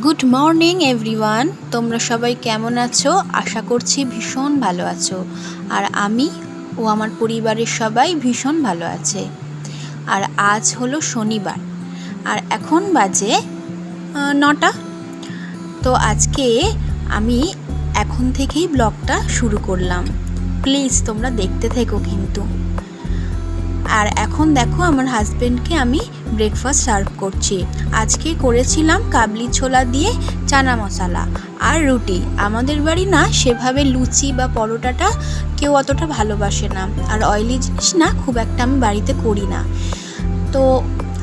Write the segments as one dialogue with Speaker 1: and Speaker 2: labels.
Speaker 1: Good morning everyone, তোমরা সবাই কেমন আছো? আশা করছি ভীষণ ভালো আছো। আর আমি ও আমার পরিবারের সবাই ভীষণ ভালো আছে। আর আজ হলো শনিবার, আর এখন বাজে 9টা। তো আজকে আমি এখন থেকেই ব্লগটা শুরু করলাম। প্লিজ তোমরা দেখতে থেকো কিন্তু। আর এখন দেখো আমার হাজব্যান্ডকে আমি ব্রেকফাস্ট সার্ভ করছি। আজকে করেছিলাম কাবলি ছোলা দিয়ে চানা মশলা আর রুটি। আমাদের বাড়ি না সেভাবে লুচি বা পরোটাটা কেউ অতটা ভালোবাসে না, আর অয়েলি জিনিস না খুব একটা আমি বাড়িতে করি না। তো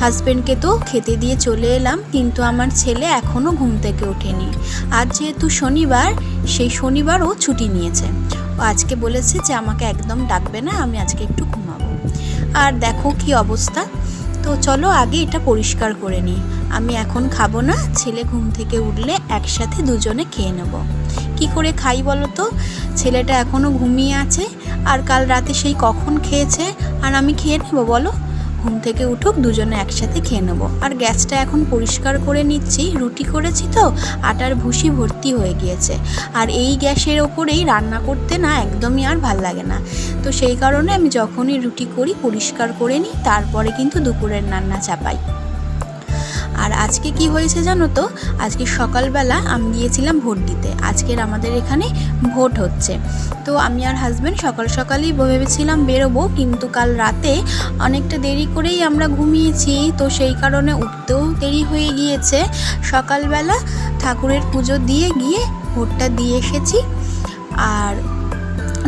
Speaker 1: হাজব্যান্ডকে তো খেতে দিয়ে চলে এলাম, কিন্তু আমার ছেলে এখনও ঘুম থেকে ওঠেনি। আজ যেহেতু শনিবার, সেই শনিবারও ছুটি নিয়েছে। ও আজকে বলেছে যে আমাকে একদম ডাকবে না, আমি আজকে একটু ঘুমাবো। আর দেখো কি অবস্থা। তো চলো আগে এটা পরিষ্কার করে নিই। আমি এখন খাবো না, ছেলে ঘুম থেকে উঠলে একসাথে দুজনে খেয়ে নেব। কি করে খাই বলো তো? ছেলেটা এখনও ঘুমিয়ে আছে, আর কাল রাতে সেই কখন খেয়েছে, আর আমি খেয়ে নেবো বলো? ঘুম থেকে উঠুক, দুজনে একসাথে খেয়ে নেবো। আর গ্যাসটা এখন পরিষ্কার করে নিচ্ছি, রুটি করেছি তো আটার ভুসি ভর্তি হয়ে গিয়েছে। আর এই গ্যাসের ওপরেই রান্না করতে না একদমই আর ভাল লাগে না। তো সেই কারণে আমি যখনই রুটি করি পরিষ্কার করে নিই, তারপরে কিন্তু দুপুরের রান্না চাপাই। আর আজকে কি হয়েছে জানো তো? আজকে সকালবেলা আমি গিয়েছিলাম ভোট দিতে। আজকের আমাদের এখানে ভোট হচ্ছে। তো আমি আর হাজব্যান্ড সকাল সকালই ভেবেছিলাম বেরোবো, কিন্তু কাল রাতে অনেকটা দেরি করেই আমরা ঘুমিয়েছি, তো সেই কারণে উঠতেও দেরি হয়ে গিয়েছে। সকালবেলা ঠাকুরের পুজো দিয়ে গিয়ে ভোটটা দিয়ে এসেছি, আর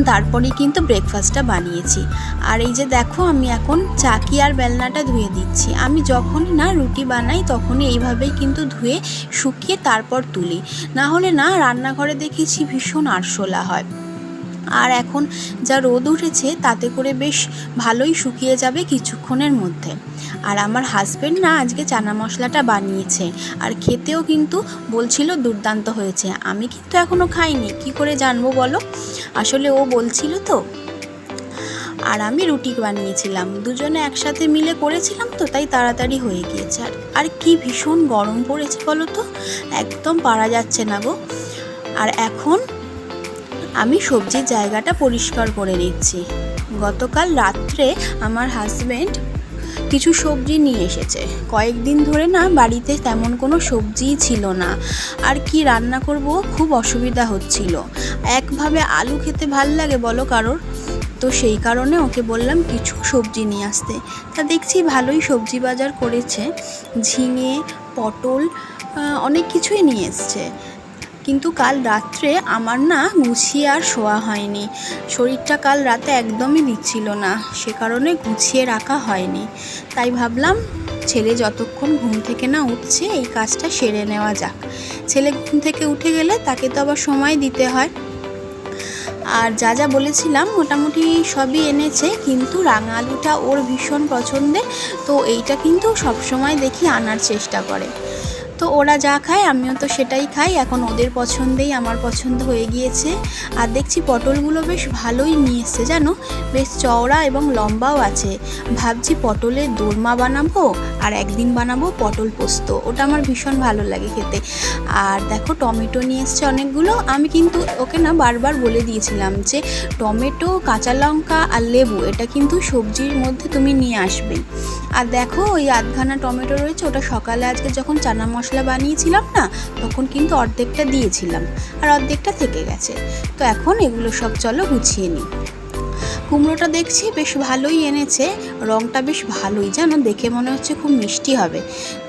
Speaker 1: তারপরেই কিন্তু ব্রেকফাস্টটা বানিয়েছি। আর এই যে দেখো, আমি এখন চাকি আর বেলনাটা ধুয়ে দিচ্ছি। আমি যখনই না রুটি বানাই তখনই এইভাবেই কিন্তু ধুয়ে শুকিয়ে তারপর তুলি, না হলে না রান্নাঘরে দেখেছি ভীষণ আরশোলা হয়। আর এখন যা রোদ উঠেছে তাতে করে বেশ ভালোই শুকিয়ে যাবে কিছুক্ষণের মধ্যে। আর আমার হাজব্যান্ড না আজকে চানা মশলাটা বানিয়েছে, আর খেতেও কিন্তু বলছিল দুর্দান্ত হয়েছে। আমি কিন্তু এখনও খাইনি, কি করে জানবো বলো? আসলে ও বলছিল তো। আর আমি রুটি বানিয়েছিলাম, দুজনে একসাথে মিলে করেছিলাম, তো তাই তাড়াতাড়ি হয়ে গিয়েছে। আর কি ভীষণ গরম পড়েছে বলো তো, একদম পারা যাচ্ছে না গো। আর এখন আমি সবজির জায়গাটা পরিষ্কার করে নিচ্ছি। গতকাল রাত্রে আমার হাজব্যান্ড কিছু সবজি নিয়ে এসেছে। কয়েকদিন ধরে না বাড়িতে তেমন কোনো সবজিই ছিল না, আর কি রান্না করব খুব অসুবিধা হচ্ছিল। একভাবে আলু খেতে ভাল লাগে বলো কারোর? তো সেই কারণে ওকে বললাম কিছু সবজি নিয়ে আসতে। তা দেখছি ভালোই সবজি বাজার করেছে, ঝিঙে, পটল, অনেক কিছুই নিয়ে এসছে। কিন্তু কাল রাত্রে আমার না গুছিয়ে আর শোয়া হয়নি। শরীরটা কাল রাতে একদমই দিচ্ছিল না, সে কারণে গুছিয়ে রাখা হয়নি। তাই ভাবলাম ছেলে যতক্ষণ ঘুম থেকে না উঠছে এই কাজটা সেরে নেওয়া যাক। ছেলে ঘুম থেকে উঠে গেলে তাকে তো আবার সময় দিতে হয়। আর যা যা বলেছিলাম মোটামুটি সবই এনেছে, কিন্তু রাঙা আলুটা ওর ভীষণ পছন্দের, তো এইটা কিন্তু সবসময় দেখি আনার চেষ্টা করে। তো ওরা যা খায় আমিও তো সেটাই খাই। এখন ওদের পছন্দেই আমার পছন্দ হয়ে গিয়েছে। আর দেখছি পটলগুলো বেশ ভালোই নিয়ে এসছে জানো, বেশ চওড়া এবং লম্বাও আছে। ভাবছি পটলের দোরমা বানাবো, আর একদিন বানাবো পটল পোস্ত, ওটা আমার ভীষণ ভালো লাগে খেতে। আর দেখো টমেটো নিয়ে এসছে অনেকগুলো। আমি কিন্তু ওকে না বারবার বলে দিয়েছিলাম যে টমেটো, কাঁচা লঙ্কা আর লেবু এটা কিন্তু সবজির মধ্যে তুমি নিয়ে আসবেই। আর দেখো ওই আধখানা টমেটো রয়েছে, ওটা সকালে আজকে যখন চানা মশলা বানিয়েছিলাম না তখন কিন্তু অর্ধেকটা দিয়েছিলাম, আর অর্ধেকটা থেকে গেছে। তো এখন এগুলো সব চলো গুছিয়ে নিই। কুমড়োটা দেখছি বেশ ভালোই এনেছে, রঙটা বেশ ভালোই জানো, দেখে মনে হচ্ছে খুব মিষ্টি হবে।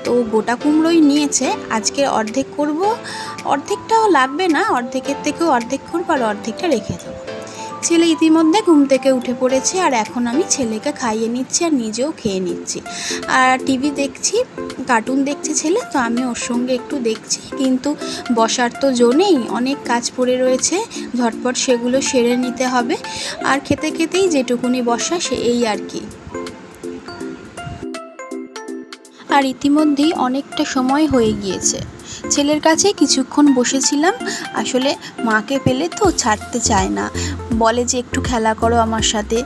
Speaker 1: তো গোটা কুমড়োই নিয়েছে, আজকে অর্ধেক করব, অর্ধেকটাও লাগবে না, অর্ধেকের থেকেও অর্ধেক করবো আর অর্ধেকটা রেখে দেবো। ছেলে ইতিমধ্যে ঘুম থেকে উঠে পড়েছে, আর এখন আমি ছেলেকে খাইয়ে নিচ্ছি আর নিজেও খেয়ে নিচ্ছি। আর টিভি দেখছি, কার্টুন দেখছে ছেলে, তো আমি ওর সঙ্গে একটু দেখছি। কিন্তু বসার তো জো নেই, অনেক কাজ পড়ে রয়েছে, ঝটপট সেগুলো সেরে নিতে হবে। আর খেতে খেতেই যেটুকুনি বসা সে এই আর কি। আর ইতিমধ্যেই অনেকটা সময় হয়ে গিয়েছে। ছেলের কাছে কিছুক্ষণ বসেছিলাম। আসলে মাকে পেলে তো ছাড়তে চায় না, বলে যে একটু খেলা করো আমার সাথে।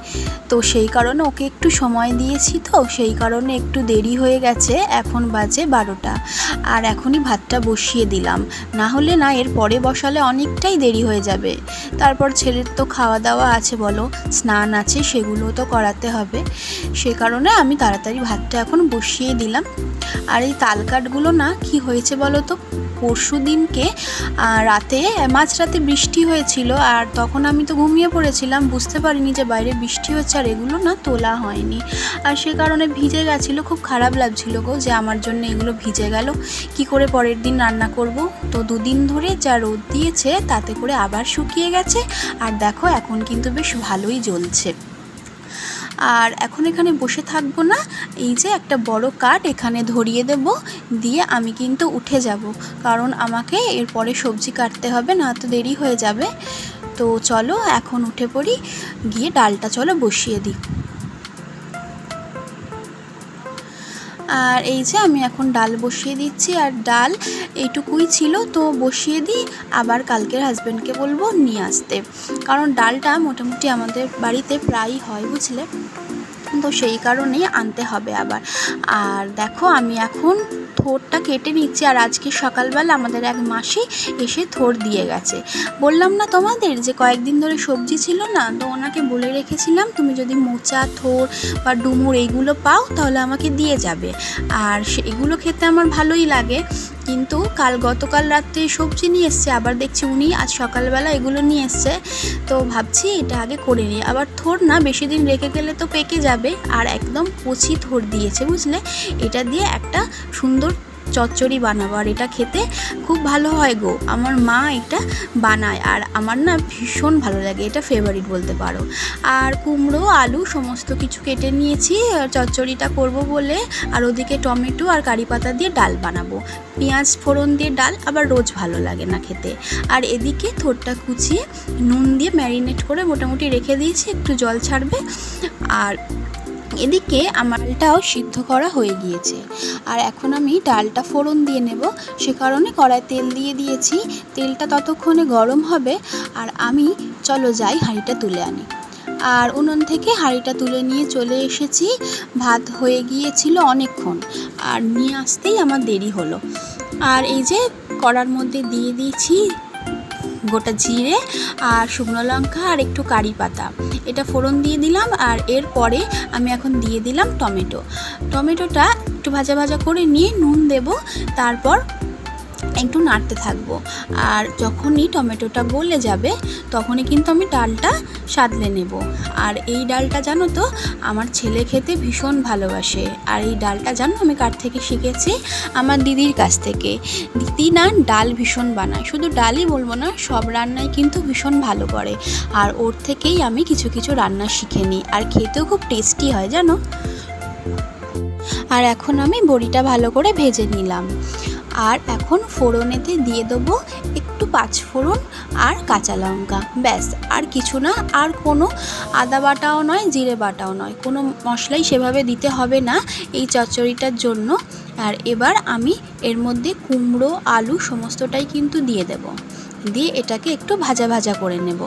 Speaker 1: তো সেই কারণে ওকে একটু সময় দিয়েছি, তো সেই কারণে একটু দেরি হয়ে গেছে। এখন বাজে 12টা, আর এখনই ভাতটা বসিয়ে দিলাম, না হলে না এর পরে বসালে অনেকটাই দেরি হয়ে যাবে। তারপর ছেলের তো খাওয়া দাওয়া আছে, বলো স্নান আছে, সেগুলো তো করাতে হবে। সে কারণে আমি তাড়াতাড়ি ভাতটা এখন বসিয়ে দিলাম। আর এই তালকাঠগুলো না কি হয়েছে বলো তো, পরশু দিনকে রাতে মাঝরাতে বৃষ্টি হয়েছিল, আর তখন আমি তো ঘুমিয়ে পড়েছিলাম, বুঝতে পারিনি যে বাইরে বৃষ্টি হচ্ছে, আর এগুলো না তোলা হয়নি। আর সে কারণে ভিজে গেছিলো, খুব খারাপ লাগছিল গো যে আমার জন্য এগুলো ভিজে গেল, কি করে পরের দিন রান্না করব। তো 2 দিন ধরে যা রোদ দিয়েছে তাতে করে আবার শুকিয়ে গেছে, আর দেখো এখন কিন্তু বেশ ভালোই জ্বলছে। আর এখন এখানে বসে থাকবো না, এই যে একটা বড় কাঠ এখানে ধরিয়ে দেব, দিয়ে আমি কিন্তু উঠে যাব, কারণ আমাকে এরপরে সবজি কাটতে হবে, না তো দেরি হয়ে যাবে। তো চলো এখন উঠে পড়ি, গিয়ে ডালটা চলো বসিয়ে দিই। আর এই যে আমি এখন ডাল বসিয়ে দিচ্ছি, আর ডাল এইটুকুই ছিল, তো বসিয়ে দিই, আবার কালকের হাজব্যান্ডকে বলবো নিয়ে আসতে, কারণ ডালটা মোটামুটি আমাদের বাড়িতে প্রায়ই হয়, বুঝলে, তো সেই কারণেই আনতে হবে আবার। আর দেখো আমি এখন থোরটা কেটে নিচ্ছি, আর আজকে সকালবেলা আমাদের এক মাসি এসে থোর দিয়ে গেছে। বললাম না তোমাদের যে কয়েকদিন ধরে সবজি ছিল না, তো ওনাকে বলে রেখেছিলাম তুমি যদি মোচা, থোর বা ডুমুর এইগুলো পাও তাহলে আমাকে দিয়ে যাবে, আর এগুলো খেতে আমার ভালোই লাগে। কিন্তু গতকাল রাত্রে সবজি নিয়ে এসছে, আবার দেখছি উনি আজ সকালবেলা এগুলো নিয়ে এসছে, তো ভাবছি এটা আগে করে নিই। আবার থোর না বেশি দিন রেখে গেলে তো পেকে যাবে, আর একদম কচি থোর দিয়েছে, বুঝলে, এটা দিয়ে একটা সুন্দর চচ্চড়ি বানাবো, আর এটা খেতে খুব ভালো হয় গো, আমার মা এটা বানায়, আর আমার না ভীষণ ভালো লাগে, এটা ফেভারিট বলতে পারো। আর কুমড়ো, আলু সমস্ত কিছু কেটে নিয়েছি চচ্চড়িটা করব বলে, আর ওদিকে টমেটো আর কারি পাতা দিয়ে ডাল বানাবো। পেঁয়াজ ফোড়ন দিয়ে ডাল আবার রোজ ভালো লাগে না খেতে। আর এদিকে থোরটা কুচিয়ে নুন দিয়ে ম্যারিনেট করে মোটামুটি রেখে দিয়েছি, একটু জল ছাড়বে। আর এদিকে আমার ডালটাও সিদ্ধ করা হয়ে গিয়েছে, আর এখন আমি ডালটা ফোড়ন দিয়ে নেব, সে কারণে কড়ায় তেল দিয়ে দিয়েছি, তেলটা ততক্ষণে গরম হবে। আর আমি চলো যাই হাঁড়িটা তুলে আনি। আর উনুন থেকে হাঁড়িটা তুলে নিয়ে চলে এসেছি, ভাত হয়ে গিয়েছিল অনেকক্ষণ, আর নিয়ে আসতেই আমার দেরি হলো। আর এই যে কড়ার মধ্যে দিয়ে দিয়েছি গোটা জিরে আর শুকনো লঙ্কা আর একটু কারি পাতা, এটা ফোড়ন দিয়ে দিলাম। আর এরপরে আমি এখন দিয়ে দিলাম টমেটোটা একটু ভাজা ভাজা করে নিয়ে নুন দেব, তারপর একটু নাড়তে থাকবো। আর যখনই টমেটোটা গলে যাবে তখনই কিন্তু আমি ডালটা সাঁতলে নেব। আর এই ডালটা জানো তো আমার ছেলে খেতে ভীষণ ভালোবাসে, আর এই ডালটা জানো আমি কার থেকে শিখেছি, আমার দিদির কাছ থেকে। দিদি না ডাল ভীষণ বানায়, শুধু ডালই বলবো না, সব রান্নাই কিন্তু ভীষণ ভালো করে, আর ওর থেকেই আমি কিছু কিছু রান্না শিখে নিই, আর খেতেও খুব টেস্টি হয় জানো। আর এখন আমি বড়িটা ভালো করে ভেজে নিলাম, আর এখন ফোড়নেতে দিয়ে দেবো একটু 5 ফোড়ন আর কাঁচা লঙ্কা, ব্যাস, আর কিছু না, আর কোনো আদা বাটাও নয়, জিরে বাটাও নয়, কোনো মশলাই সেভাবে দিতে হবে না এই চচ্চড়িটার জন্য। আর এবার আমি এর মধ্যে কুমড়ো, আলু সমস্তটাই কিন্তু দিয়ে দেব, দিয়ে এটাকে একটু ভাজা ভাজা করে নেব।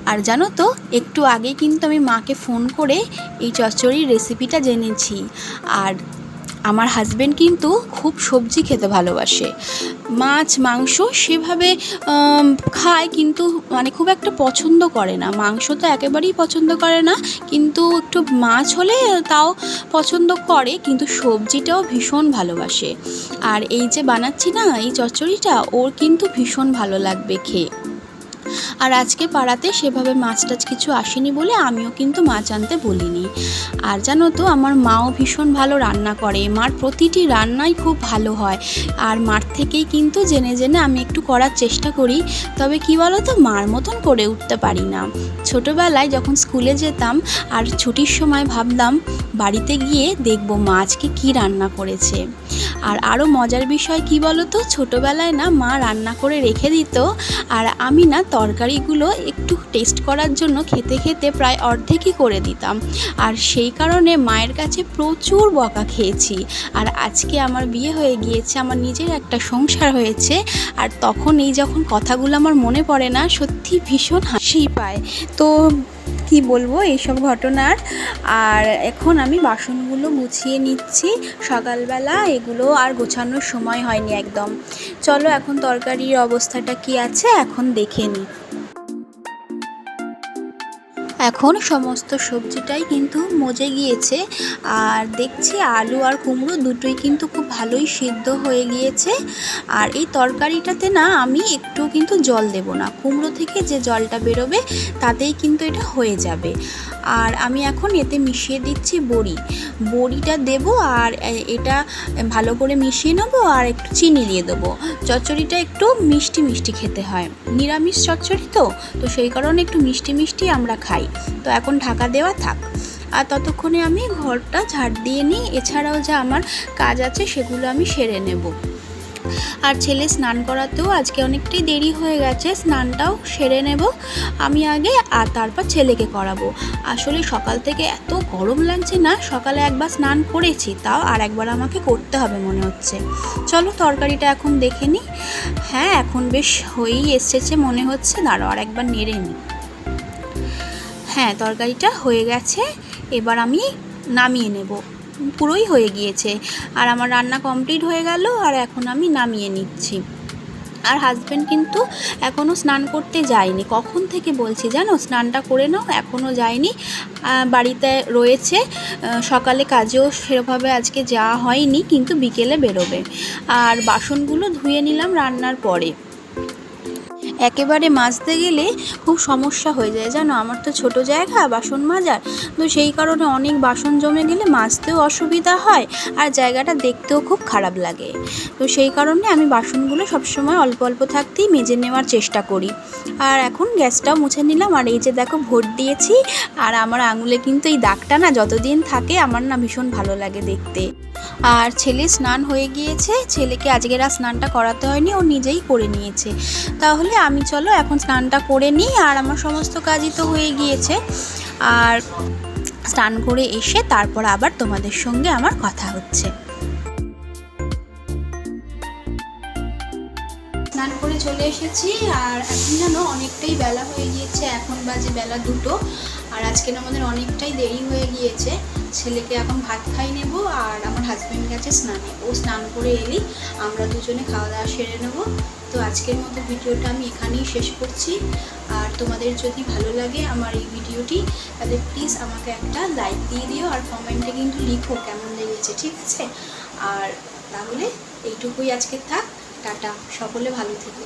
Speaker 1: আর জানো তো একটু আগে কিন্তু আমি মাকে ফোন করে এই চচ্চড়ির রেসিপিটা জেনেছি। আর আমার হাজব্যান্ড কিন্তু খুব সবজি খেতে ভালোবাসে, মাছ মাংস সেভাবে খায়, কিন্তু মানে খুব একটা পছন্দ করে না, মাংস তো একেবারেই পছন্দ করে না, কিন্তু একটু মাছ হলে তাও পছন্দ করে, কিন্তু সবজিটাও ভীষণ ভালোবাসে। আর এই যে বানাচ্ছি না এই চচ্চড়িটা, ওর কিন্তু ভীষণ ভালো লাগবে খেয়ে। আর আজকে পাড়াতে সেভাবে মাছ টাছ কিছু আসেনি বলে আমিও কিন্তু মাছ আনতে বলিনি। আর জানো তো আমার মাও ভীষণ ভালো রান্না করে, মার প্রতিটি রান্নাই খুব ভালো হয়, আর মার থেকেই কিন্তু জেনে জেনে আমি একটু করার চেষ্টা করি। তবে কি বলো তো, মার মতন করে উঠতে পারি না। ছোটোবেলায় যখন স্কুলে যেতাম আর ছুটির সময় ভাবতাম বাড়িতে গিয়ে দেখবো মা আজকে কী রান্না করেছে, আর আরও মজার বিষয় কি বলো তো, ছোটোবেলায় না মা রান্না করে রেখে দিত, আর আমি না তরকারিগুলো একটু টেস্ট করার জন্য খেতে খেতে প্রায় অর্ধেকই করে দিতাম। আর সেই কারণে মায়ের কাছে প্রচুর বকা খেয়েছি। আর আজকে আমার বিয়ে হয়ে গিয়েছে, আমার নিজের একটা সংসার হয়েছে, আর তখন এই যখন কথাগুলো আমার মনে পড়ে না, সত্যি ভীষণ হাসি পায়। তো কি বলবো এইসব ঘটনার। আর এখন আমি বাসনগুলো গুছিয়ে নিচ্ছি, সকালবেলা এগুলো আর গোছানোর সময় হয়নি একদম। চলো এখন তরকারির অবস্থাটা কি আছে এখন দেখে নিই। এখন সমস্ত সবজিটাই কিন্তু মজে গিয়েছে, আর দেখছি আলু আর কুমড়ো দুটোই কিন্তু খুব ভালোই সিদ্ধ হয়ে গিয়েছে। আর এই তরকারিটাতে না আমি একটু কিন্তু জল দেব না, কুমড়ো থেকে যে জলটা বেরোবে তাতেই কিন্তু এটা হয়ে যাবে। আর আমি এখন এতে মিশিয়ে দিচ্ছি বড়িটা দেব, আর এটা ভালো করে মিশিয়ে নেবো, আর একটু চিনি দিয়ে দেবো। চচ্চড়িটা একটু মিষ্টি মিষ্টি খেতে হয়, নিরামিষ চচ্চড়ি তো সেই কারণে একটু মিষ্টি মিষ্টি আমরা খাই। তো এখন ঢাকা দেওয়া থাক, আর ততক্ষণে আমি ঘরটা ঝাড় দিয়ে নিই। এছাড়াও যা আমার কাজ আছে সেগুলো আমি সেরে নেব। আর ছেলে স্নান করাতেও আজকে অনেকটাই দেরি হয়ে গেছে, স্নানটাও সেরে নেব আমি আগে, আর তারপর ছেলেকে করাবো। আসলে সকাল থেকে এত গরম লাগছে না, সকালে একবার স্নান করেছি, তাও আর একবার আমাকে করতে হবে মনে হচ্ছে। চলো তরকারিটা এখন দেখে নিই। হ্যাঁ এখন বেশ হয়েই এসেছে মনে হচ্ছে, দাঁড়াও আর একবার নেড়ে নিই। হ্যাঁ তরকারিটা হয়ে গেছে, এবার আমি নামিয়ে নেব। পুরোই হয়ে গিয়েছে, আর আমার রান্না কমপ্লিট হয়ে গেল, আর এখন আমি নামিয়ে নিচ্ছি। আর হাজব্যান্ড কিন্তু এখনও স্নান করতে যায়নি, কখন থেকে বলছি জানো স্নানটা করে নাও, এখনও যায়নি, বাড়িতে রয়েছে। সকালে কাজেও সেরকমভাবে আজকে যাওয়া হয়নি, কিন্তু বিকেলে বেরোবে। আর বাসনগুলো ধুয়ে নিলাম রান্নার পরে। একেবারে মাজতে গেলে খুব সমস্যা হয়ে যায় জানো, আমার তো ছোট জায়গা বাসন মাজার, তো সেই কারণে অনেক বাসন জমে গেলে মাজতেও অসুবিধা হয়, আর জায়গাটা দেখতেও খুব খারাপ লাগে। তো সেই কারণে আমি বাসনগুলো সবসময় অল্প অল্প থাকতেই মেজে নেওয়ার চেষ্টা করি। আর এখন গ্যাসটাও মুছে নিলাম, আর এই যে দেখো ভোট দিয়েছি, আর আমার আঙুলে কিন্তু এই দাগটা না যতদিন থাকে আমার না ভীষণ ভালো লাগে দেখতে। আর ছেলে স্নান হয়ে গিয়েছে, ছেলেকে আজকের আর স্নানটা করাতে হয়নি, ও নিজেই করে নিয়েছে। তাহলে আমি চলো এখন স্নানটা করে নিই, আর আমার সমস্ত কাজই তো হয়ে গিয়েছে। আর স্নান করে এসে তারপর আবার তোমাদের সঙ্গে আমার কথা হচ্ছে। স্নান করে চলে এসেছি, আর এখন যেন অনেকটাই বেলা হয়ে গিয়েছে, এখন বাজে বেলা 2টো। আর আজকের আমাদের অনেকটাই দেরি হয়ে গিয়েছে। ছেলেকে এখন ভাত খাই নেব, আর আমার হাজব্যান্ড গেছে স্নানে, ও স্নান করে এলি আমরা দুজনে খাওয়া দাওয়া সেরে নেব। তো আজকের মতো ভিডিওটা আমি এখানেই শেষ করছি। আর তোমাদের যদি ভালো লাগে আমার এই ভিডিওটি, তাহলে প্লিজ আমাকে একটা লাইক দিয়ে দিও, আর কমেন্টে কিন্তু লিখো কেমন লেগেছে, ঠিক আছে? আর তাহলে এইটুকুই আজকে থাক, টাটা, সকলে ভালো থেকো।